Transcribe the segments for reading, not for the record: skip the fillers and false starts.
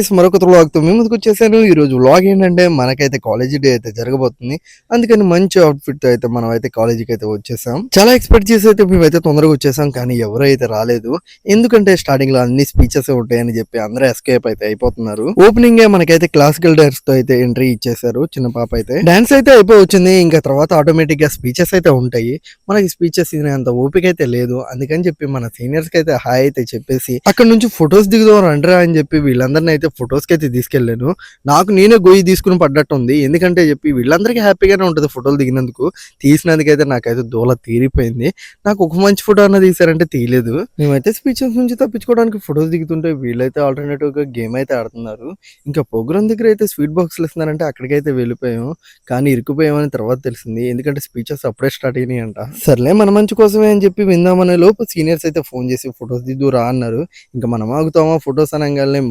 Guys మరొక వ్లాగ్‌తో మీ ముందుకొచ్చేసాను. ఈరోజు vlog ఏంటంటే మనకైతే కాలేజీ డే అయితే జరగబోతుంది. అందుకని మంచి అవుట్‌ఫిట్‌తో అయితే మనమైతే కాలేజీకైతే వచ్చేసాం. చాలా ఎక్స్‌పెక్ట్ చేసి అయితే మేమైతే తొందరగా వచ్చేసాం. కానీ ఎవరు అయితే రాలేదు. ఎందుకంటే స్టార్టింగ్‌లో అన్ని స్పీచెస్ ఉంటాయని చెప్పి అందరూ ఎస్కేప్ అయితే అయిపోతున్నారు. ఓపెనింగే మనకైతే క్లాసికల్ డాన్స్‌తో అయితే ఎంట్రీ ఇచ్చేసారు. చిన్న పాప అయితే డాన్స్ అయితే అయిపోవచ్చింది. ఇంకా తర్వాత ఆటోమేటిక్‌గా స్పీచెస్ అయితే ఉంటాయి. మనకి స్పీచెస్ వినేంత ఓపిక అయితే లేదు. అందుకని చెప్పి మన సీనియర్స్‌కి అయితే హాయ్ అయితే చెప్పేసి అక్కడ నుంచి ఫొటోస్ దిగుదాం రండిరా అని చెప్పి వీళ్ళందరినీ అయితే ఫొటోస్కి అయితే తీసుకెళ్ళాను. నాకు నేనే గొయ్యి తీసుకుని పడ్డట్టు ఉంది. ఎందుకంటే చెప్పి వీళ్ళందరికీ హ్యాపీగానే ఉంటుంది ఫోటోలు దిగినందుకు. తీసినందుకైతే నాకైతే దూల తీరిపోయింది. నాకు ఒక మంచి ఫోటో అన్న తీసారంటే తీయలేదు. మేమైతే స్పీచెస్ నుంచి తప్పించుకోవడానికి ఫొటోస్ దిగుతుంటే వీళ్ళైతే ఆల్టర్నేటివ్ గా గేమ్ అయితే ఆడుతున్నారు. ఇంకా ప్రోగ్రామ్ దగ్గర అయితే స్వీట్ బాక్స్లు ఇస్తున్నారంటే అక్కడికైతే వెళ్ళిపోయాం. కానీ ఇరుక్కుపోయామని తర్వాత తెలిసింది. ఎందుకంటే స్పీచెస్ అప్పుడే స్టార్ట్ అయినాయి అంట. సర్లే మన మంచి కోసమే అని చెప్పి విందామనే లోపు సీనియర్స్ అయితే ఫోన్ చేసి ఫొటోస్ దిద్దురా అన్నారు. ఇంకా మనం ఆగుతామా ఫొటోస్ అనగానే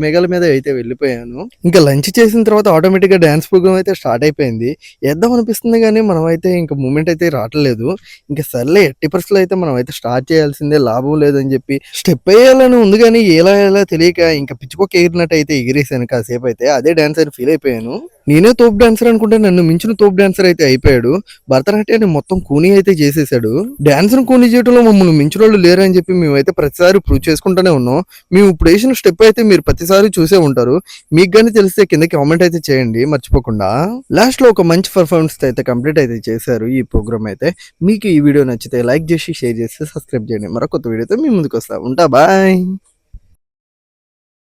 మేఘాల మీద అయితే వెళ్ళిపోయాను. ఇంకా లంచ్ చేసిన తర్వాత ఆటోమేటిక్ గా డాన్స్ ప్రోగ్రామ్ అయితే స్టార్ట్ అయిపోయింది. వేద్దాం అనిపిస్తుంది కానీ మనం అయితే ఇంకా మూమెంట్ అయితే రావట్లేదు. ఇంకా సర్లే ఎట్టి పరిస్థితుల్లో అయితే మనం అయితే స్టార్ట్ చేయాల్సిందే, లాభం లేదని చెప్పి స్టెప్ వేయాలని ఉంది కానీ ఎలా తెలియక ఇంకా పిచ్చిపోక ఎగిరినట్టు అయితే ఎగిరేసాను కాసేపు అయితే. అదే డాన్స్ అని ఫీల్ అయిపోయాను. నేనే తోపు డాన్సర్ అనుకుంటే నన్ను మించిన తోపు డాన్సర్ అయితే అయిపోయాడు. భరతనాట్యాన్ని మొత్తం కూనీ అయితే చేసేసాడు. డాన్స్ ను కూనీ చేయడంలో మమ్మల్ని మించిన వాళ్ళు లేరని చెప్పి మేమైతే ప్రతిసారి ప్రూవ్ చేసుకుంటూనే ఉన్నాం. మేము ఇప్పుడు వేసిన స్టెప్ అయితే మీరు ప్రతిసారి చూసే ఉంటారు. మీకు కానీ తెలిస్తే కింద కామెంట్ అయితే చేయండి మర్చిపోకుండా. లాస్ట్ లో ఒక మంచి పర్ఫార్మెన్స్ అయితే కంప్లీట్ అయితే చేశారు ఈ ప్రోగ్రామ్ అయితే. మీకు ఈ వీడియో నచ్చితే లైక్ చేసి షేర్ చేసి సబ్స్క్రైబ్ చేయండి. మరొక కొత్త వీడియోతో మీ ముందుకు వస్తా ఉంటా. బాయ్.